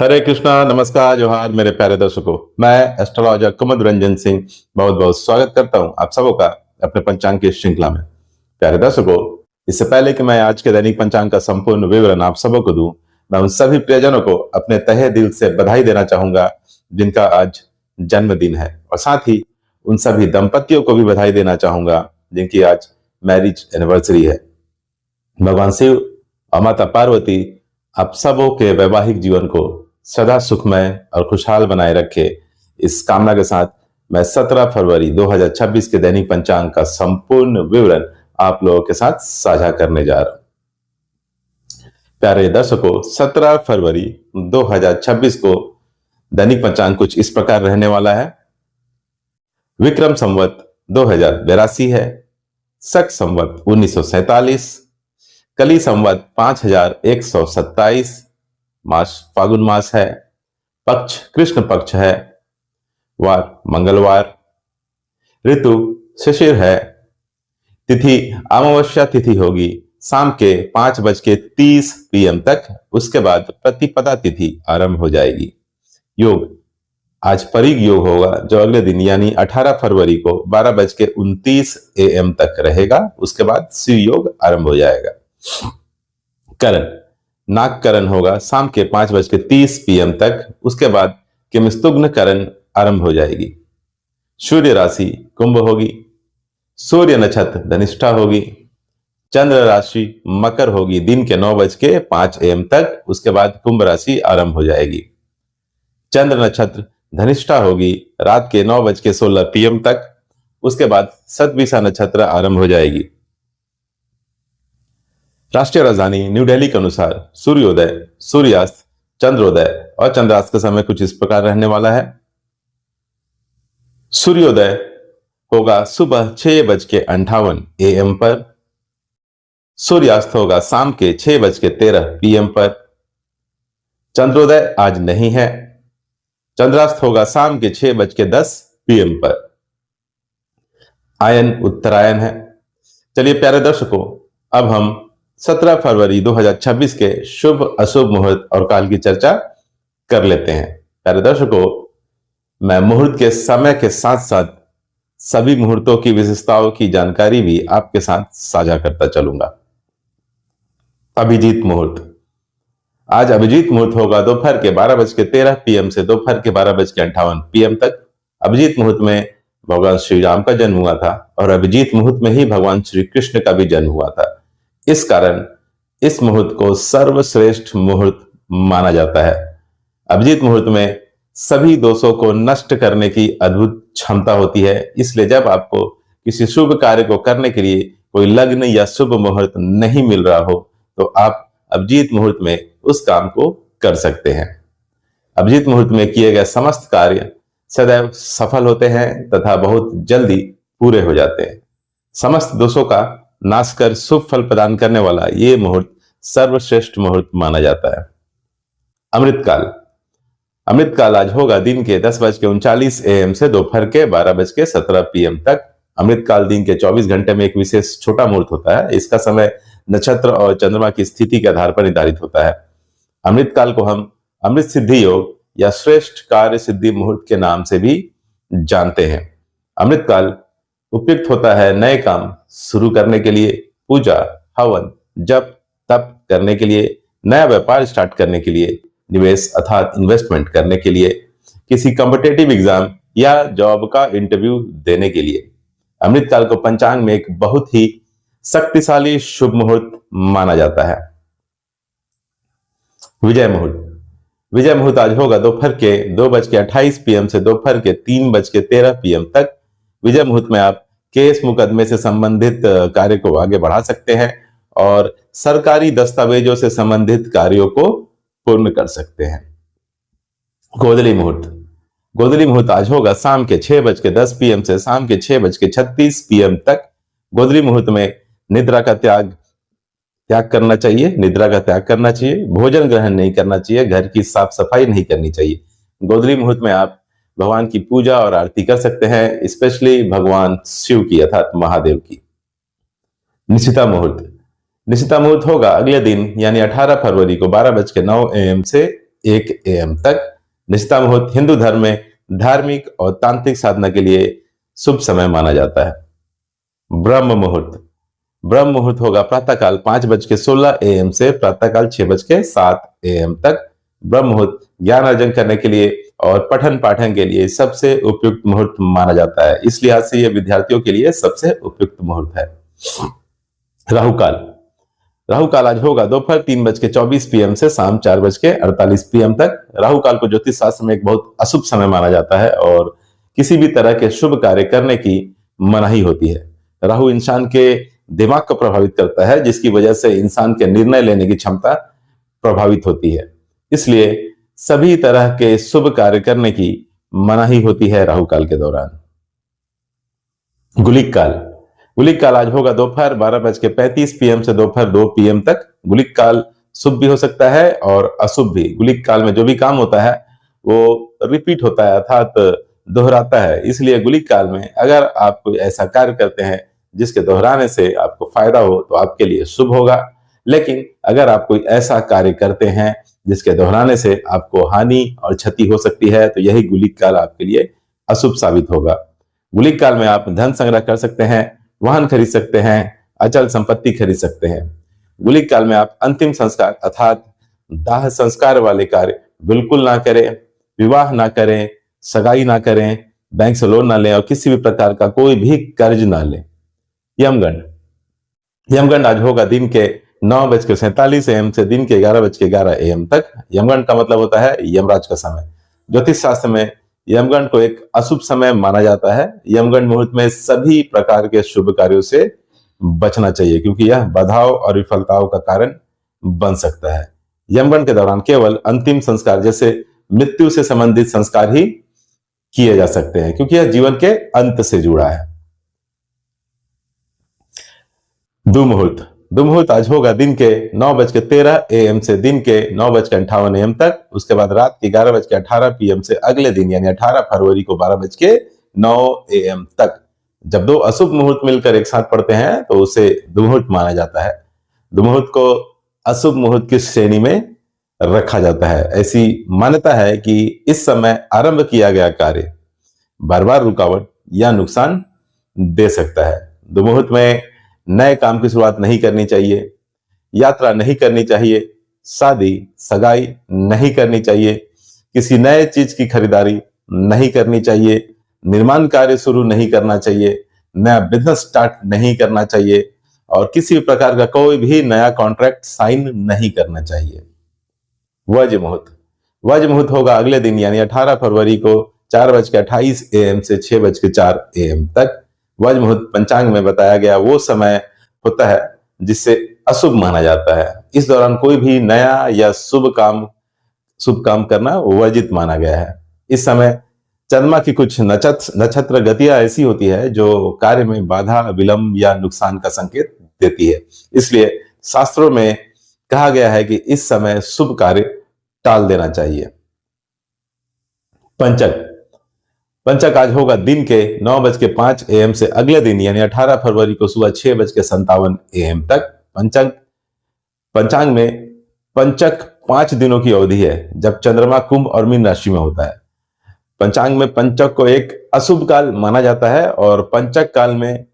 हरे कृष्णा, नमस्कार, जोहार मेरे प्यारे दर्शकों। मैं एस्ट्रोलॉजर कुमुद रंजन सिंह बहुत बहुत स्वागत करता हूं आप सबों का अपने पंचांग की श्रृंखला में। प्यारे दर्शकों, इससे पहले कि मैं आज के दैनिक पंचांग का संपूर्ण विवरण आप सबों को दूं, मैं उन सभी प्रियजनों को अपने तहे दिल से बधाई देना चाहूंगा जिनका आज जन्मदिन है, और साथ ही उन सभी दंपतियों को भी बधाई देना चाहूंगा जिनकी आज मैरिज एनिवर्सरी है। भगवान शिव और माता पार्वती आप सबों के वैवाहिक जीवन को सदा सुखमय और खुशहाल बनाए रखे, इस कामना के साथ मैं 17 फरवरी 2026 के दैनिक पंचांग का संपूर्ण विवरण आप लोगों के साथ साझा करने जा रहा हूं। प्यारे दर्शकों, 17 फरवरी 2026 को दैनिक पंचांग कुछ इस प्रकार रहने वाला है। विक्रम संवत 2082 है, शक संवत 1947, कली संवत 5127, मास फागुन मास है, पक्ष कृष्ण पक्ष है, वार मंगलवार, ऋतु शिशिर है, तिथि अमावस्या तिथि होगी शाम के 5:30 PM तक, उसके बाद प्रतिपदा तिथि आरंभ हो जाएगी। योग आज परिग योग होगा जो अगले दिन यानी 18 फरवरी को 12:29 AM तक रहेगा, उसके बाद शिव योग आरंभ हो जाएगा। करण नागकरण होगा शाम के 5:30 PM तक, उसके बाद किमस्तुग्न करण आरंभ हो जाएगी। सूर्य राशि कुंभ होगी, सूर्य नक्षत्र धनिष्ठा होगी, चंद्र राशि मकर होगी दिन के 9:05 AM तक, उसके बाद कुंभ राशि आरंभ हो जाएगी। चंद्र नक्षत्र धनिष्ठा होगी रात के 9:16 PM तक, उसके बाद शतभिषा नक्षत्र आरंभ हो जाएगी। राष्ट्रीय राजधानी न्यू दिल्ली के अनुसार सूर्योदय, सूर्यास्त, चंद्रोदय और चंद्रास्त का समय कुछ इस प्रकार रहने वाला है। सूर्योदय होगा सुबह 6:58 AM पर, सूर्यास्त होगा शाम के 6:13 PM पर, चंद्रोदय आज नहीं है, चंद्रास्त होगा शाम के 6:10 PM पर। आयन उत्तरायण है। चलिए प्यारे दर्शकों, अब हम 17 फरवरी 2026 के शुभ अशुभ मुहूर्त और काल की चर्चा कर लेते हैं। प्यारे दर्शकों, मैं मुहूर्त के समय के साथ साथ सभी मुहूर्तों की विशेषताओं की जानकारी भी आपके साथ साझा करता चलूंगा। अभिजीत मुहूर्त आज अभिजीत मुहूर्त होगा दोपहर के 12:13 PM से दोपहर के 12:58 PM तक। अभिजीत मुहूर्त में भगवान श्री राम का जन्म हुआ था और अभिजीत मुहूर्त में ही भगवान श्री कृष्ण का भी जन्म हुआ था। इस कारण इस मुहूर्त को सर्वश्रेष्ठ मुहूर्त माना जाता है। अभिजीत मुहूर्त में सभी दोषों को नष्ट करने की अद्भुत क्षमता होती है, इसलिए जब आपको किसी शुभ कार्य को करने के लिए कोई लग्न या शुभ मुहूर्त नहीं मिल रहा हो तो आप अभिजीत मुहूर्त में उस काम को कर सकते हैं। अभिजीत मुहूर्त में किए गए समस्त कार्य सदैव सफल होते हैं तथा बहुत जल्दी पूरे हो जाते हैं। समस्त दोषों का नाश कर शुभ फल प्रदान करने वाला ये मुहूर्त सर्वश्रेष्ठ मुहूर्त माना जाता है। अमृतकाल अमृतकाल आज होगा दिन के 10:39 AM से दोपहर के 12:17 PM तक। अमृतकाल दिन के 24 घंटे में एक विशेष छोटा मुहूर्त होता है। इसका समय नक्षत्र और चंद्रमा की स्थिति के आधार पर निर्धारित होता है। अमृतकाल को हम अमृत सिद्धि योग या श्रेष्ठ कार्य सिद्धि मुहूर्त के नाम से भी जानते हैं। अमृतकाल उपयुक्त होता है नए काम शुरू करने के लिए, पूजा, हवन, जप, तप करने के लिए, नया व्यापार स्टार्ट करने के लिए, निवेश अर्थात इन्वेस्टमेंट करने के लिए, किसी कॉम्पिटिटिव एग्जाम या जॉब का इंटरव्यू देने के लिए। अमृतकाल को पंचांग में एक बहुत ही शक्तिशाली शुभ मुहूर्त माना जाता है। विजय मुहूर्त विजय मुहूर्त आज होगा दोपहर के 2:28 PM से दोपहर के 3:13 PM तक। विजय मुहूर्त में आप केस मुकदमे से संबंधित कार्य को आगे बढ़ा सकते हैं और सरकारी दस्तावेजों से संबंधित कार्यों को पूर्ण कर सकते हैं। गोधली मुहूर्त आज होगा शाम के 6:10 PM से शाम के 6:36 PM तक। गोधली मुहूर्त में निद्रा का त्याग करना चाहिए, भोजन ग्रहण नहीं करना चाहिए, घर की साफ सफाई नहीं करनी चाहिए। गोधली मुहूर्त में आप भगवान की पूजा और आरती कर सकते हैं, स्पेशली भगवान शिव की अर्थात महादेव की। निशिता मुहूर्त होगा अगले दिन यानी 18 फरवरी को 12:09 AM से 1 AM तक। निशिता मुहूर्त हिंदू धर्म में धार्मिक और तांत्रिक साधना के लिए शुभ समय माना जाता है। ब्रह्म मुहूर्त, ब्रह्म मुहूर्त होगा प्रातःकाल 5:16 AM से प्रातःकाल 6:07 AM तक। ब्रह्म मुहूर्त ज्ञान अर्जन करने के लिए और पठन पाठन के लिए सबसे उपयुक्त मुहूर्त माना जाता है। इस लिहाज से यह विद्यार्थियों के लिए सबसे उपयुक्त मुहूर्त है। राहु काल, राहु काल आज होगा दोपहर 3:24 PM से शाम 4:48 PM तक। राहु काल को ज्योतिष शास्त्र में एक बहुत अशुभ समय माना जाता है और किसी भी तरह के शुभ कार्य करने की मनाही होती है। राहु इंसान के दिमाग को प्रभावित करता है, जिसकी वजह से इंसान के निर्णय लेने की क्षमता प्रभावित होती है। इसलिए सभी तरह के शुभ कार्य करने की मनाही होती है राहु काल के दौरान। गुलिक काल, गुलिक काल आज होगा दोपहर 12:35 PM से दोपहर 2 PM तक। गुलिक काल शुभ भी हो सकता है और अशुभ भी। गुलिक काल में जो भी काम होता है वो रिपीट होता है, अर्थात दोहराता है। इसलिए गुलिक काल में अगर आप कोई ऐसा कार्य करते हैं जिसके दोहराने से आपको फायदा हो तो आपके लिए शुभ होगा। लेकिन अगर आप कोई ऐसा कार्य करते हैं जिसके दोहराने से आपको हानि और क्षति हो सकती है तो यही गुलिक काल आपके लिए अशुभ साबित होगा। गुलिक काल में आप धन संग्रह कर सकते हैं, वाहन खरीद सकते हैं, अचल संपत्ति खरीद सकते हैं। गुलिक काल में आप अंतिम संस्कार अर्थात दाह संस्कार वाले कार्य बिल्कुल ना करें, विवाह ना करें, सगाई ना करें, बैंक से लोन ना लें और किसी भी प्रकार का कोई भी कर्ज ना लें। यमगंड, यमगंड आज होगा दिन के 9:47 AM से दिन के 11:11 AM तक। यमगंड का मतलब होता है यमराज का समय। ज्योतिष शास्त्र में यमगंड को एक अशुभ समय माना जाता है। यमगंड मुहूर्त में सभी प्रकार के शुभ कार्यों से बचना चाहिए क्योंकि यह बाधाओं और विफलताओं का कारण बन सकता है। यमगंड के दौरान केवल अंतिम संस्कार जैसे मृत्यु से संबंधित संस्कार ही किए जा सकते हैं क्योंकि यह जीवन के अंत से जुड़ा है। दुमुहूर्त, दुमुहूर्त आज होगा दिन के 9:13 AM से दिन के 9:58 AM तक। उसके बाद रात के 11:18 PM से अगले दिन यानी 18 फरवरी को 12:09 AM तक। जब दो अशुभ मुहूर्त मिलकर एक साथ पड़ते हैं तो उसे दुमुहूर्त माना जाता है। दुमुहूर्त को अशुभ मुहूर्त की श्रेणी में रखा जाता है। ऐसी मान्यता है कि इस समय आरंभ किया गया कार्य बार बार रुकावट या नुकसान दे सकता है। दुमुहूर्त में नए काम की शुरुआत नहीं करनी चाहिए, यात्रा नहीं करनी चाहिए, शादी सगाई नहीं करनी चाहिए, किसी नए चीज की खरीदारी नहीं करनी चाहिए, निर्माण कार्य शुरू नहीं करना चाहिए, नया बिजनेस स्टार्ट नहीं करना चाहिए और किसी भी प्रकार का कोई भी नया कॉन्ट्रैक्ट साइन नहीं करना चाहिए। वज्र मुहूर्त, वज्र मुहूर्त होगा अगले दिन यानी 18 फरवरी को 4:28 AM से 6:04 AM तक। वज्र मुहूर्त पंचांग में बताया गया वो समय होता है जिससे अशुभ माना जाता है। इस दौरान कोई भी नया या शुभ काम करना वर्जित माना गया है। इस समय चंद्रमा की कुछ नक्षत्र गतियां ऐसी होती है जो कार्य में बाधा, विलंब या नुकसान का संकेत देती है। इसलिए शास्त्रों में कहा गया है कि इस समय शुभ कार्य टाल देना चाहिए। पंचक, पंचक आज होगा दिन के 9:05 AM से अगले दिन यानी 18 फरवरी को सुबह 6:57 AM तक। पंचांग में पंचक 5 दिनों की अवधि है जब चंद्रमा कुंभ और मीन राशि में होता है। पंचांग में पंचक को एक अशुभ काल माना जाता है और पंचक काल में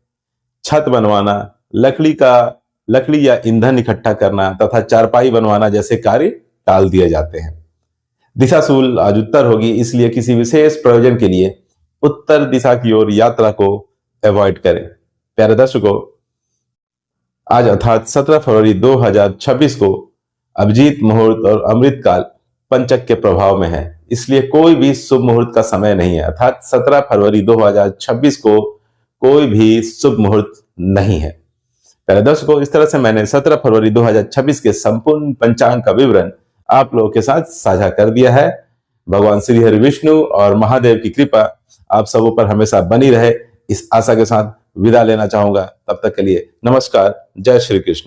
छत बनवाना, लकड़ी या ईंधन इकट्ठा करना तथा चारपाई बनवाना जैसे कार्य टाल दिए जाते हैं। दिशाशूल आज उत्तर होगी, इसलिए किसी विशेष प्रयोजन के लिए उत्तर दिशा की ओर यात्रा को अवॉइड करें। प्यारे दर्शकों, आज अर्थात 17 फरवरी 2026 को अभिजीत मुहूर्त और अमृत काल पंचक के प्रभाव में है, इसलिए कोई भी शुभ मुहूर्त का समय नहीं है। अर्थात 17 फरवरी 2026 को कोई भी शुभ मुहूर्त नहीं है। प्यारे दर्शकों, इस तरह से मैंने 17 फरवरी 2026 के संपूर्ण पंचांग का विवरण आप लोगों के साथ साझा कर दिया है। भगवान श्री हरि विष्णु और महादेव की कृपा आप सबों पर हमेशा बनी रहे, इस आशा के साथ विदा लेना चाहूंगा। तब तक के लिए नमस्कार, जय श्री कृष्ण।